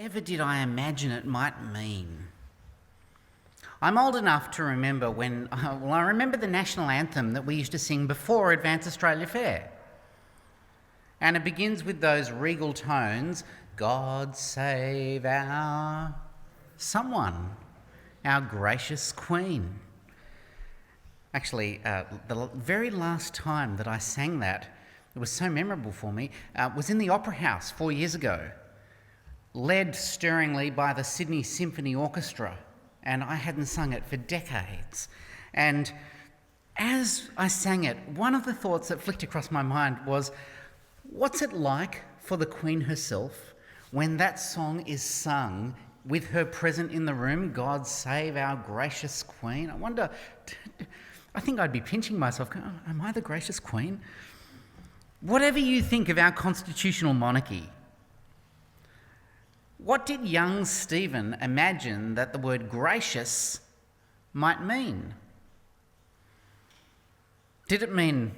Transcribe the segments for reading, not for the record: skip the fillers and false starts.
whatever did I imagine it might mean? I'm old enough to remember I remember the national anthem that we used to sing before Advance Australia Fair. And it begins with those regal tones, God save our someone, our gracious Queen. Actually, the very last time that I sang that, it was so memorable for me, was in the Opera House 4 years ago, led stirringly by the Sydney Symphony Orchestra, and I hadn't sung it for decades. And as I sang it, one of the thoughts that flicked across my mind was, what's it like for the Queen herself when that song is sung with her present in the room, God save our gracious Queen? I wonder, I think I'd be pinching myself, going, oh, am I the gracious Queen? Whatever you think of our constitutional monarchy, what did young Stephen imagine that the word gracious might mean? Did it mean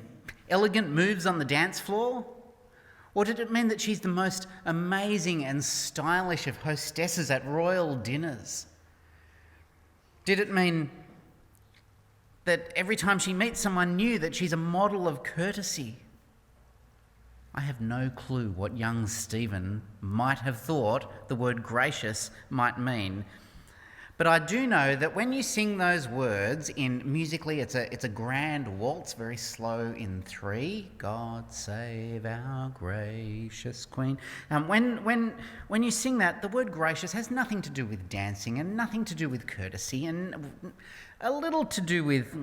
elegant moves on the dance floor? Or did it mean that she's the most amazing and stylish of hostesses at royal dinners? Did it mean that every time she meets someone new that she's a model of courtesy? I have no clue what young Stephen might have thought the word gracious might mean. But I do know that when you sing those words musically, it's a grand waltz, very slow in 3. God save our gracious Queen. When you sing that, the word gracious has nothing to do with dancing and nothing to do with courtesy and a little to do with,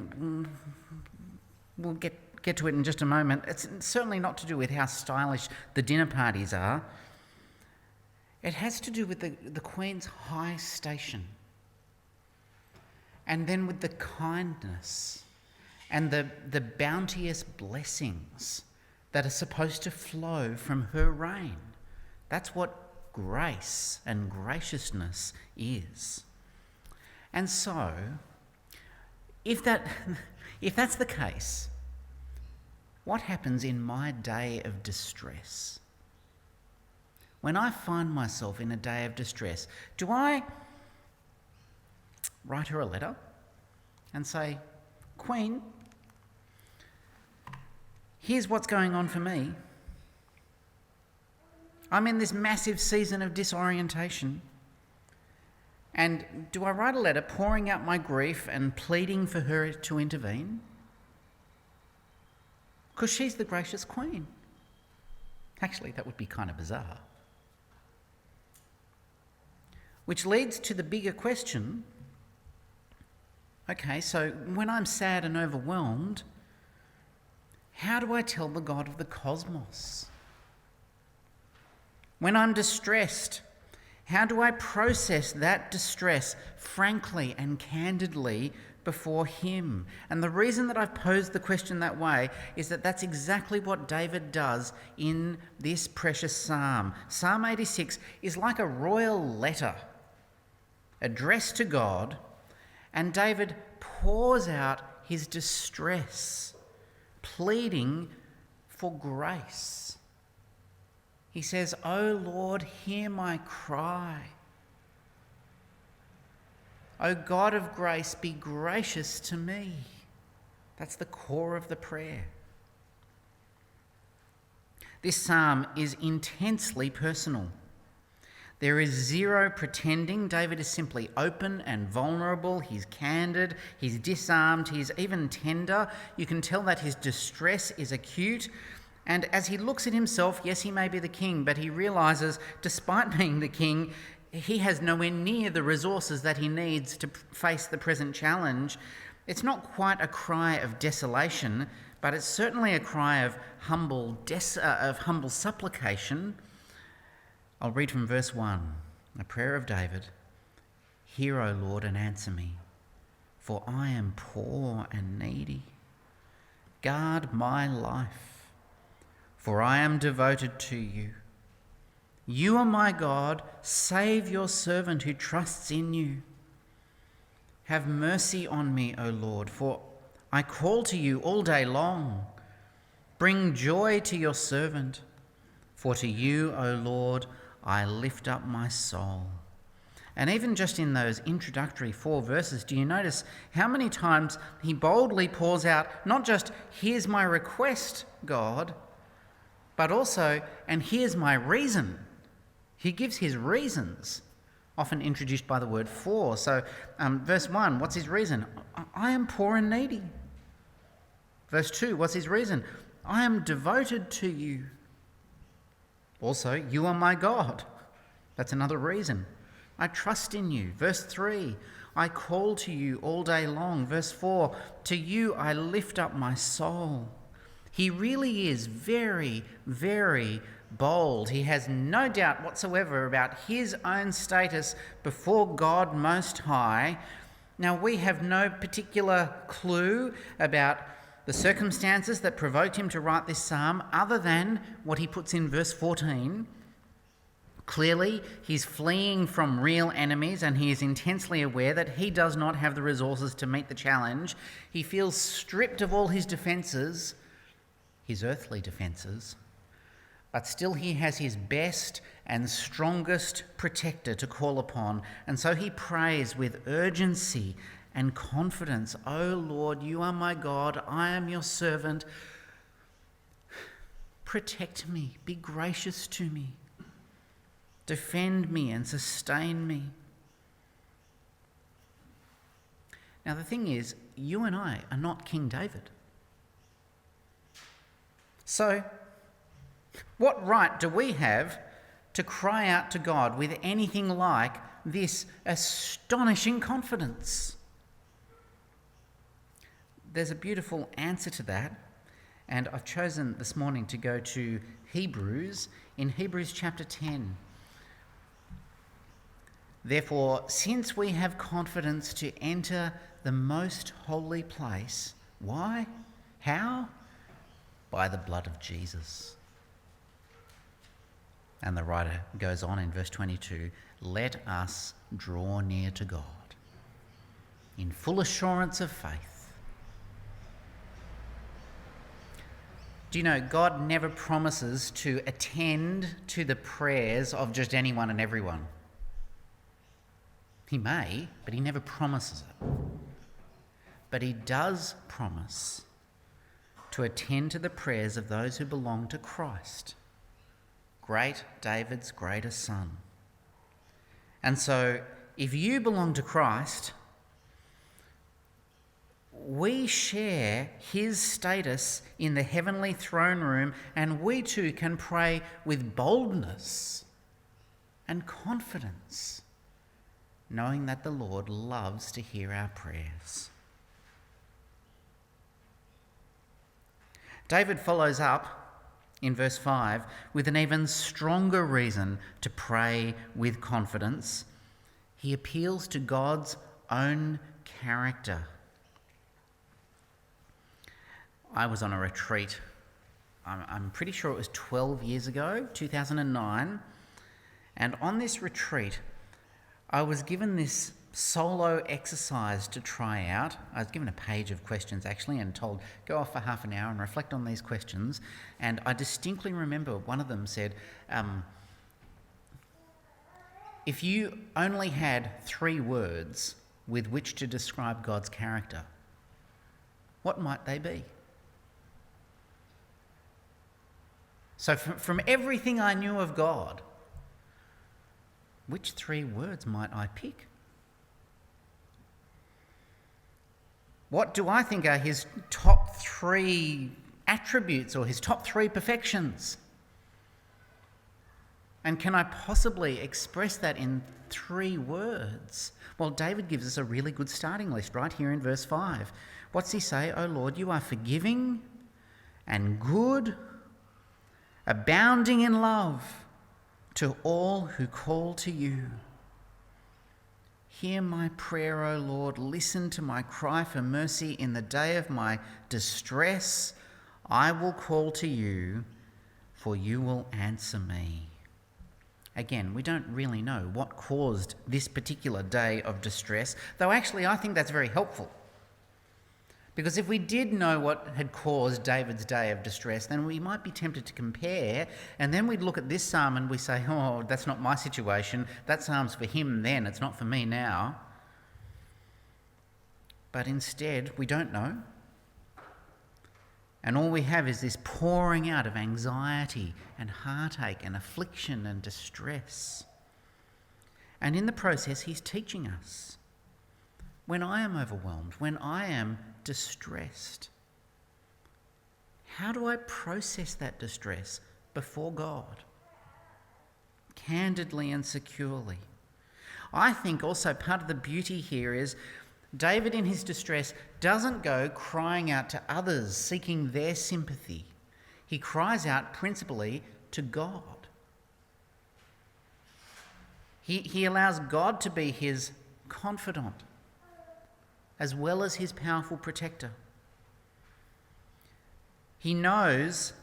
we'll get to it in just a moment. It's certainly not to do with how stylish the dinner parties are. It has to do with the Queen's high station. And then with the kindness and the bounteous blessings that are supposed to flow from her reign. That's what grace and graciousness is. And so, if that's the case, what happens in my day of distress? When I find myself in a day of distress, do I write her a letter and say, Queen, here's what's going on for me. I'm in this massive season of disorientation. And do I write a letter pouring out my grief and pleading for her to intervene? Because she's the gracious Queen. Actually, that would be kind of bizarre. Which leads to the bigger question. Okay, so when I'm sad and overwhelmed, how do I tell the God of the cosmos? When I'm distressed, how do I process that distress frankly and candidly before him? And the reason that I've posed the question that way is that that's exactly what David does in this precious psalm. Psalm 86 is like a royal letter addressed to God, and David pours out his distress, pleading for grace. He says, O Lord, hear my cry. O God of grace, be gracious to me. That's the core of the prayer. This psalm is intensely personal. There is zero pretending. David is simply open and vulnerable. He's candid, he's disarmed, he's even tender. You can tell that his distress is acute. And as he looks at himself, yes, he may be the king, but he realises, despite being the king, he has nowhere near the resources that he needs to face the present challenge. It's not quite a cry of desolation, but it's certainly a cry of humble supplication. I'll read from verse 1, a prayer of David. Hear, O Lord, and answer me, for I am poor and needy. Guard my life, for I am devoted to you. You are my God. Save your servant who trusts in you. Have mercy on me, O Lord, for I call to you all day long. Bring joy to your servant, for to you, O Lord, I lift up my soul. And even just in those introductory 4 verses, do you notice how many times he boldly pours out not just, here's my request, God, but also, and here's my reason. He gives his reasons, often introduced by the word for. So verse 1, what's his reason? I am poor and needy. Verse 2, what's his reason? I am devoted to you. Also, you are my God. That's another reason. I trust in you. Verse 3, I call to you all day long. Verse 4, to you I lift up my soul. He really is very, very bold. He has no doubt whatsoever about his own status before God Most High. Now, we have no particular clue about the circumstances that provoked him to write this psalm other than what he puts in verse 14. Clearly, he's fleeing from real enemies and he is intensely aware that he does not have the resources to meet the challenge. He feels stripped of all his defences, his earthly defences, but still he has his best and strongest protector to call upon. And so he prays with urgency and confidence, O Lord, you are my God, I am your servant. Protect me, be gracious to me. Defend me and sustain me. Now the thing is, you and I are not King David. So, what right do we have to cry out to God with anything like this astonishing confidence? There's a beautiful answer to that, and I've chosen this morning to go to Hebrews, in Hebrews chapter 10. Therefore, since we have confidence to enter the most holy place, why? How? By the blood of Jesus. And the writer goes on in verse 22, let us draw near to God in full assurance of faith. Do you know, God never promises to attend to the prayers of just anyone and everyone. He may, but he never promises it. But he does promise to attend to the prayers of those who belong to Christ, great David's greatest son. And so, if you belong to Christ, we share his status in the heavenly throne room, and we too can pray with boldness and confidence, knowing that the Lord loves to hear our prayers. David follows up in verse 5 with an even stronger reason to pray with confidence. He appeals to God's own character. I was on a retreat, I'm pretty sure it was 12 years ago, 2009, and on this retreat I was given this solo exercise to try out. I was given a page of questions actually and told, go off for half an hour and reflect on these questions. And I distinctly remember one of them said, if you only had 3 words with which to describe God's character, what might they be? So from everything I knew of God, which 3 words might I pick? What do I think are his top 3 attributes or his top 3 perfections? And can I possibly express that in 3 words? Well, David gives us a really good starting list right here in verse 5. What's he say? O Lord, you are forgiving and good, abounding in love to all who call to you. Hear my prayer, O Lord. Listen to my cry for mercy in the day of my distress. I will call to you, for you will answer me. Again, we don't really know what caused this particular day of distress, though actually I think that's very helpful. Because if we did know what had caused David's day of distress, then we might be tempted to compare, and then we'd look at this psalm and we say, oh, that's not my situation. That psalm's for him then, it's not for me now. But instead, we don't know. And all we have is this pouring out of anxiety and heartache and affliction and distress. And in the process, he's teaching us. When I am overwhelmed, when I am distressed, how do I process that distress before God? Candidly and securely. I think also part of the beauty here is David in his distress doesn't go crying out to others, seeking their sympathy. He cries out principally to God. He allows God to be his confidant, as well as his powerful protector. He knows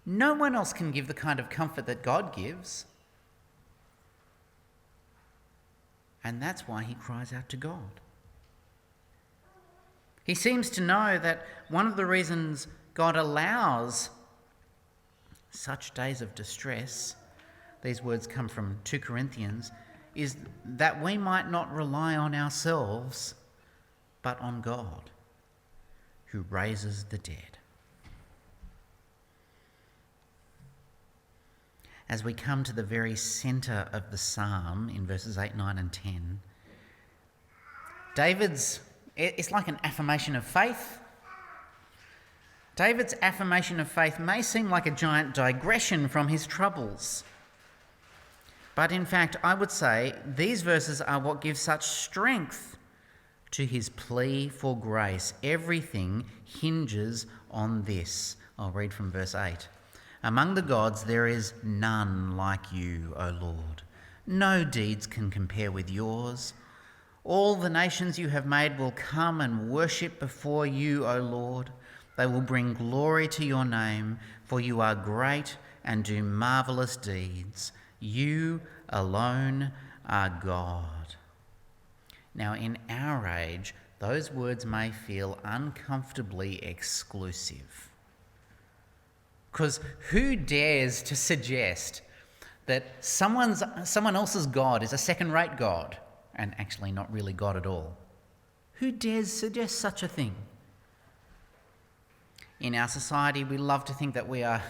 no one else can give the kind of comfort that God gives. And that's why he cries out to God. He seems to know that one of the reasons God allows such days of distress, these words come from 2 Corinthians, is that we might not rely on ourselves, but on God, who raises the dead. As we come to the very centre of the psalm in verses 8, 9 and 10, it's like an affirmation of faith. David's affirmation of faith may seem like a giant digression from his troubles. But in fact, I would say these verses are what give such strength to his plea for grace. Everything hinges on this. I'll read from verse 8. Among the gods there is none like you, O Lord. No deeds can compare with yours. All the nations you have made will come and worship before you, O Lord. They will bring glory to your name, for you are great and do marvellous deeds. You alone are God. Now, in our age, those words may feel uncomfortably exclusive. Because who dares to suggest that someone else's God is a second-rate God and actually not really God at all? Who dares suggest such a thing? In our society, we love to think that we are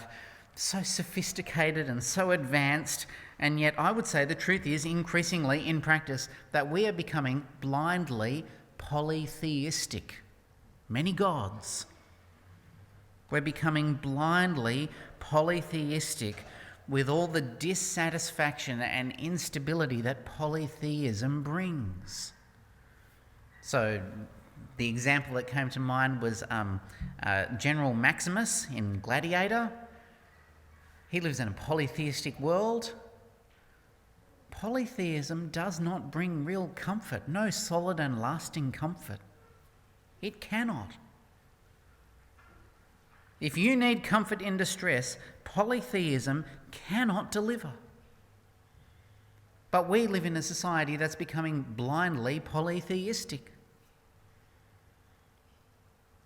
so sophisticated and so advanced, and yet I would say the truth is increasingly in practice that we are becoming blindly polytheistic. Many gods. We're becoming blindly polytheistic with all the dissatisfaction and instability that polytheism brings. So the example that came to mind was General Maximus in Gladiator. He lives in a polytheistic world. Polytheism does not bring real comfort, no solid and lasting comfort. It cannot. If you need comfort in distress, polytheism cannot deliver. But we live in a society that's becoming blindly polytheistic.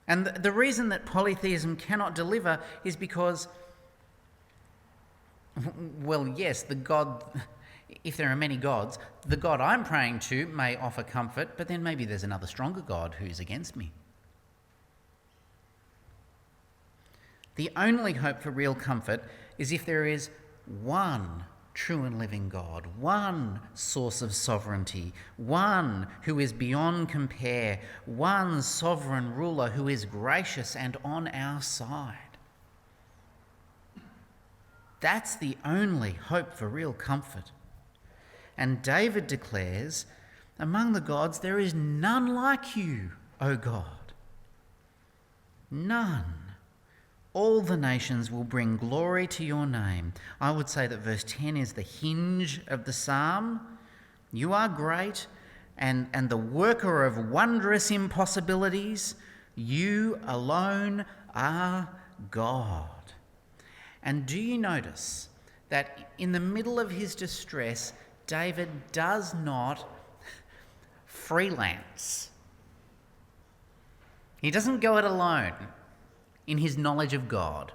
And the reason that polytheism cannot deliver is because, well, yes, the God, if there are many gods, the God I'm praying to may offer comfort, but then maybe there's another stronger God who's against me. The only hope for real comfort is if there is one true and living God, one source of sovereignty, one who is beyond compare, one sovereign ruler who is gracious and on our side. That's the only hope for real comfort. And David declares, among the gods there is none like you, O God. None. All the nations will bring glory to your name. I would say that verse 10 is the hinge of the psalm. You are great and the worker of wondrous impossibilities. You alone are God. And do you notice that in the middle of his distress, David does not freelance. He doesn't go it alone in his knowledge of God.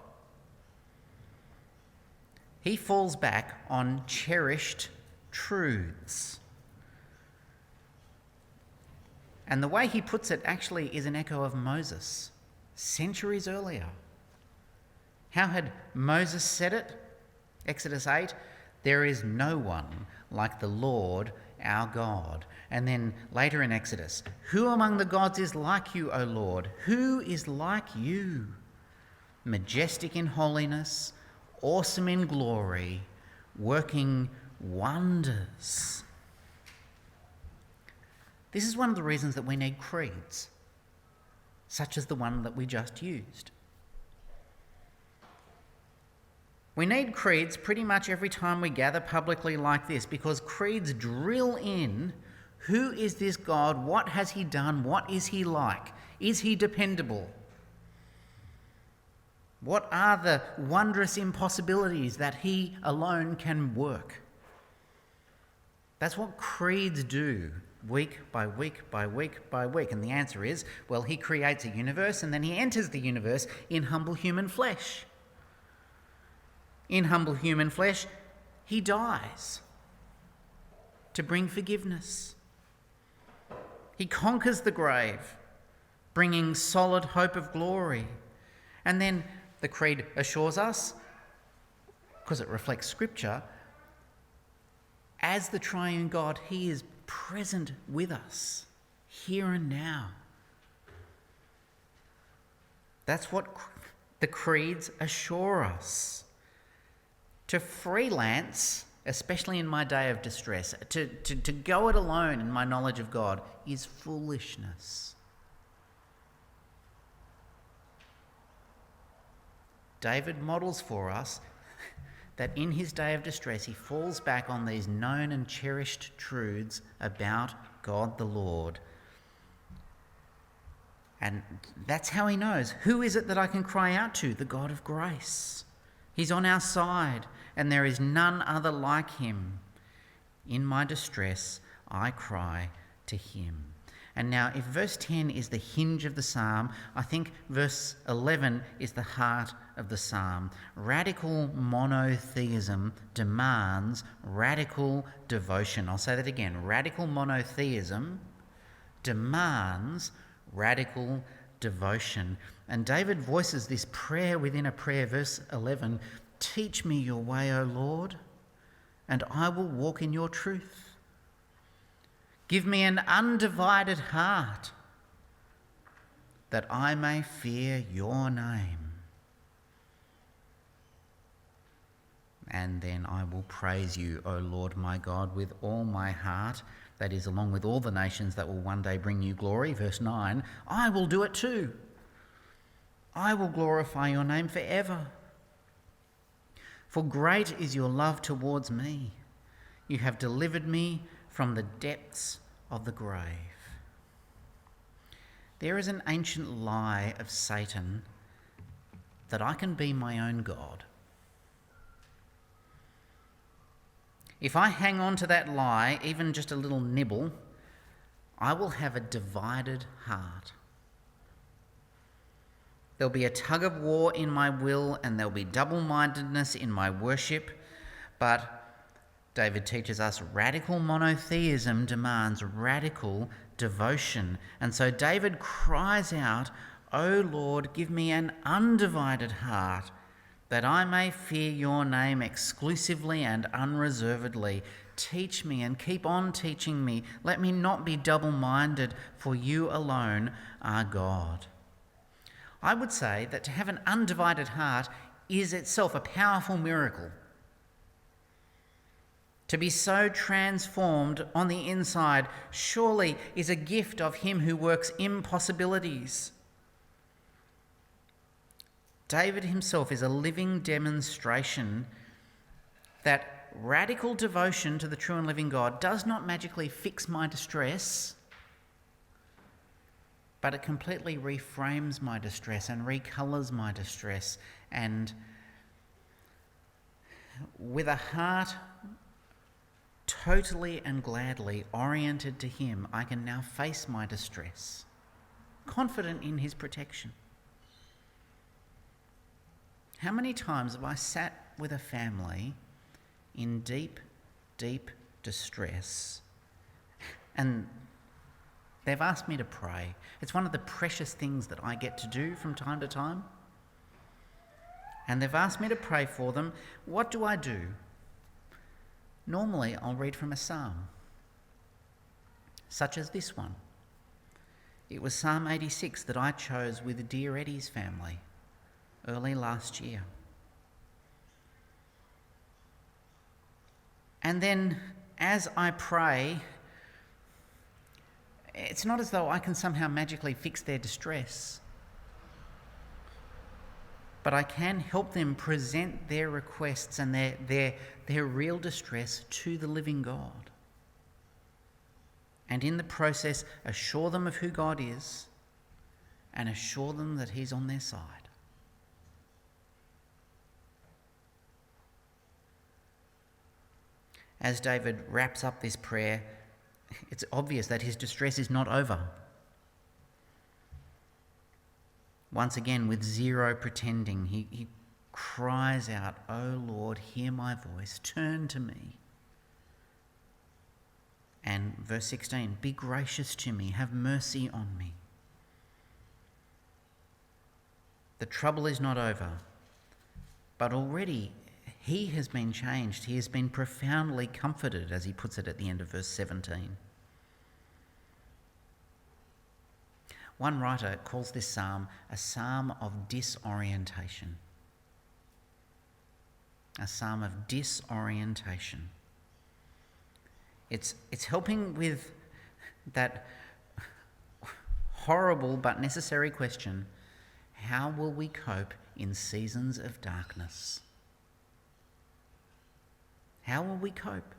He falls back on cherished truths. And the way he puts it actually is an echo of Moses, centuries earlier. How had Moses said it? Exodus 8, "There is no one like the Lord our God." And then later in Exodus, "Who among the gods is like you, O Lord? Who is like you? Majestic in holiness, awesome in glory, working wonders." This is one of the reasons that we need creeds, such as the one that we just used. We need creeds pretty much every time we gather publicly like this, because creeds drill in who is this God, what has he done, what is he like, is he dependable? What are the wondrous impossibilities that he alone can work? That's what creeds do, week by week by week by week. And the answer is, well, he creates a universe and then he enters the universe in humble human flesh. In humble human flesh, he dies to bring forgiveness. He conquers the grave, bringing solid hope of glory. And then the creed assures us, because it reflects Scripture, as the triune God, he is present with us, here and now. That's what the creeds assure us. To freelance, especially in my day of distress, to go it alone in my knowledge of God is foolishness. David models for us that in his day of distress he falls back on these known and cherished truths about God the Lord. And that's how he knows, who is it that I can cry out to? The God of grace. He's on our side, and there is none other like him. In my distress, I cry to him. And now, if verse 10 is the hinge of the psalm, I think verse 11 is the heart of the psalm. Radical monotheism demands radical devotion. I'll say that again. Radical monotheism demands radical devotion. And David voices this prayer within a prayer, verse 11, "Teach me your way, O Lord, and I will walk in your truth. Give me an undivided heart, that I may fear your name. And then I will praise you, O Lord my God, with all my heart." That is, along with all the nations that will one day bring you glory. Verse 9, "I will do it too. I will glorify your name forever. For great is your love towards me. You have delivered me from the depths of the grave." There is an ancient lie of Satan that I can be my own God. If I hang on to that lie, even just a little nibble, I will have a divided heart. There'll be a tug of war in my will, and there'll be double-mindedness in my worship. But David teaches us radical monotheism demands radical devotion. And so David cries out, "O Lord, give me an undivided heart, that I may fear your name exclusively and unreservedly. Teach me and keep on teaching me. Let me not be double-minded, for you alone are God." I would say that to have an undivided heart is itself a powerful miracle. To be so transformed on the inside surely is a gift of him who works impossibilities. David himself is a living demonstration that radical devotion to the true and living God does not magically fix my distress, but it completely reframes my distress and recolours my distress. And with a heart totally and gladly oriented to him, I can now face my distress. confident in his protection. How many times have I sat with a family in deep, deep distress and they've asked me to pray? It's one of the precious things that I get to do from time to time. And they've asked me to pray for them. What do I do? Normally, I'll read from a psalm, such as this one. It was Psalm 86 that I chose with dear Eddie's family early last year. And then as I pray, it's not as though I can somehow magically fix their distress, but I can help them present their requests and their real distress to the living God. And in the process, assure them of who God is and assure them that He's on their side. As David wraps up this prayer, it's obvious that his distress is not over. Once again, with zero pretending, he cries out, "O Lord, hear my voice, turn to me." And verse 16, "Be gracious to me, have mercy on me." The trouble is not over, but already he has been changed. He has been profoundly comforted, as he puts it at the end of verse 17. One writer calls this psalm a psalm of disorientation. A psalm of disorientation. It's helping with that horrible but necessary question, how will we cope in seasons of darkness? How will we cope?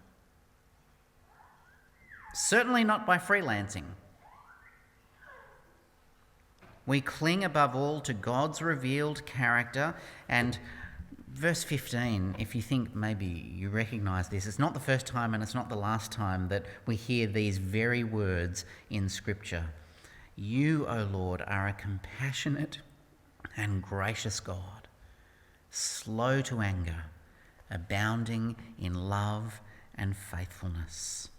Certainly not by freelancing. We cling above all to God's revealed character. And verse 15, if you think maybe you recognise this, it's not the first time and it's not the last time that we hear these very words in Scripture. You, O Lord, are a compassionate and gracious God, slow to anger, abounding in love and faithfulness.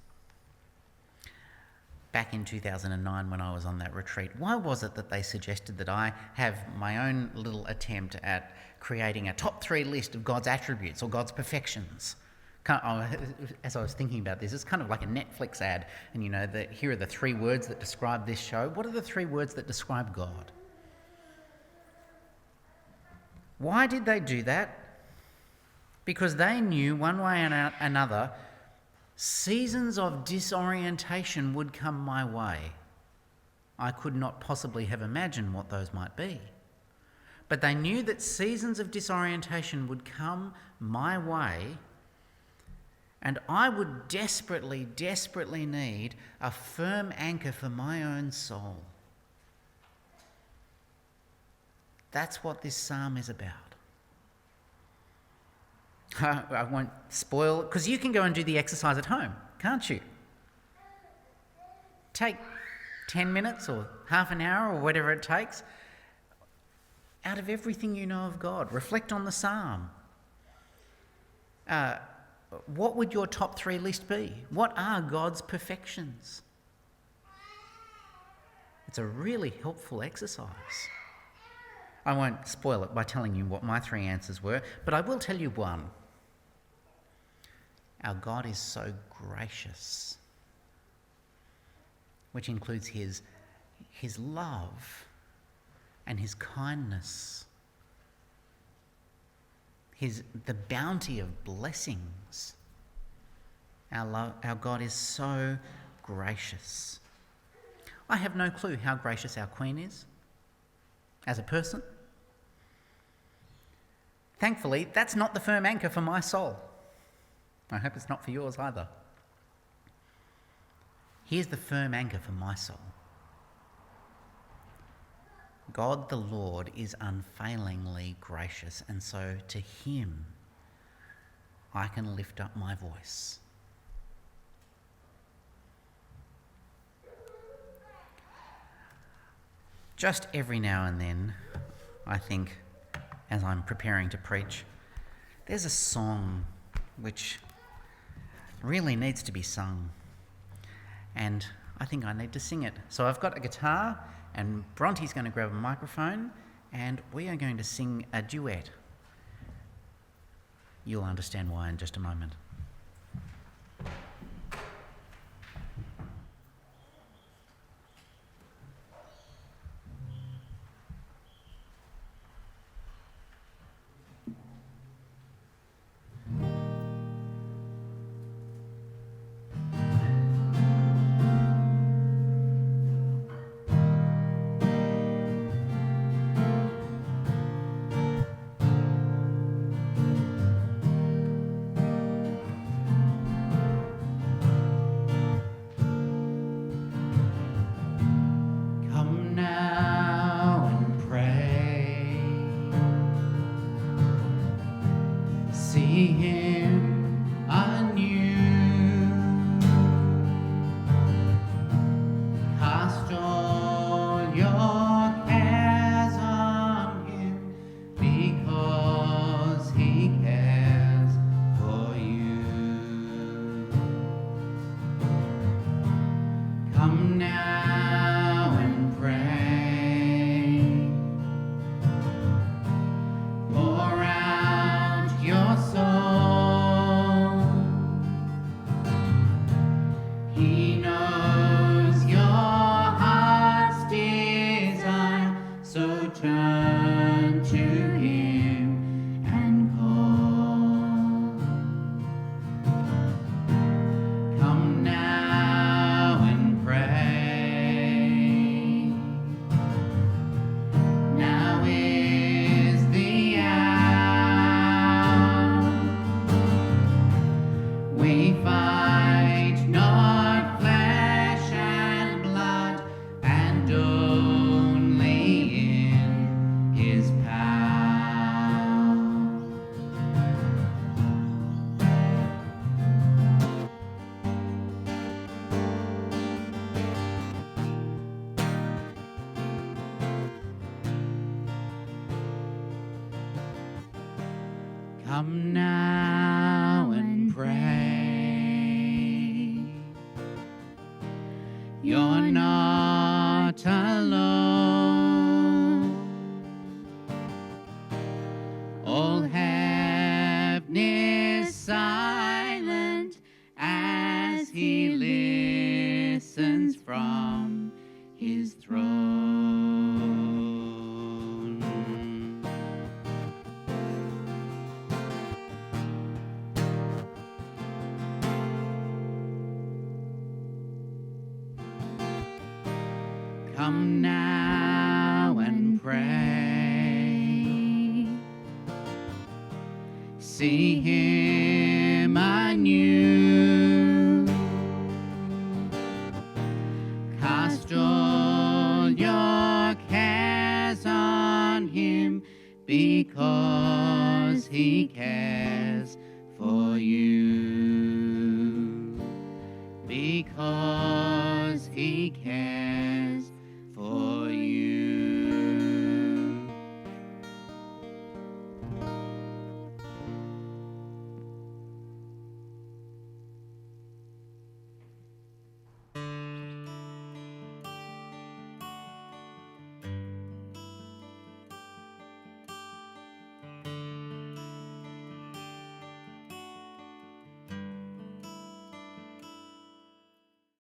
Back in 2009 when I was on that retreat, why was it that they suggested that I have my own little attempt at creating a top 3 list of God's attributes or God's perfections? As I was thinking about this, it's kind of like a Netflix ad, and here are the 3 words that describe this show. What are the 3 words that describe God? Why did they do that? Because they knew one way or another seasons of disorientation would come my way. I could not possibly have imagined what those might be. But they knew that seasons of disorientation would come my way, and I would desperately, desperately need a firm anchor for my own soul. That's what this psalm is about. I won't spoil it, because you can go and do the exercise at home, can't you? Take 10 minutes or half an hour or whatever it takes. Out of everything you know of God, reflect on the psalm. What would your top 3 list be? What are God's perfections? It's a really helpful exercise. I won't spoil it by telling you what my 3 answers were, but I will tell you one. Our God is so gracious, which includes his love and his kindness, the bounty of blessings. Our God is so gracious. I have no clue how gracious our Queen is as a person. Thankfully, that's not the firm anchor for my soul. I hope it's not for yours either. Here's the firm anchor for my soul. God the Lord is unfailingly gracious, and so to him I can lift up my voice. Just every now and then, I think, as I'm preparing to preach, there's a song which really needs to be sung, and I think I need to sing it. So I've got a guitar, and Bronte's going to grab a microphone, and we are going to sing a duet. You'll understand why in just a moment. See him anew, cast all your cares on him, because he cares for you. Come now and pray, pour out your soul. He knows your heart's desire, so turn to him and call. Come now and pray. Now is the hour. We fight not flesh and blood, and only in his power. Come now and pray. You're not alone. All heaven is silent as he listens from his throne. Come now and pray. See him anew. Cast all your cares on him, because he cares for you. Because he cares for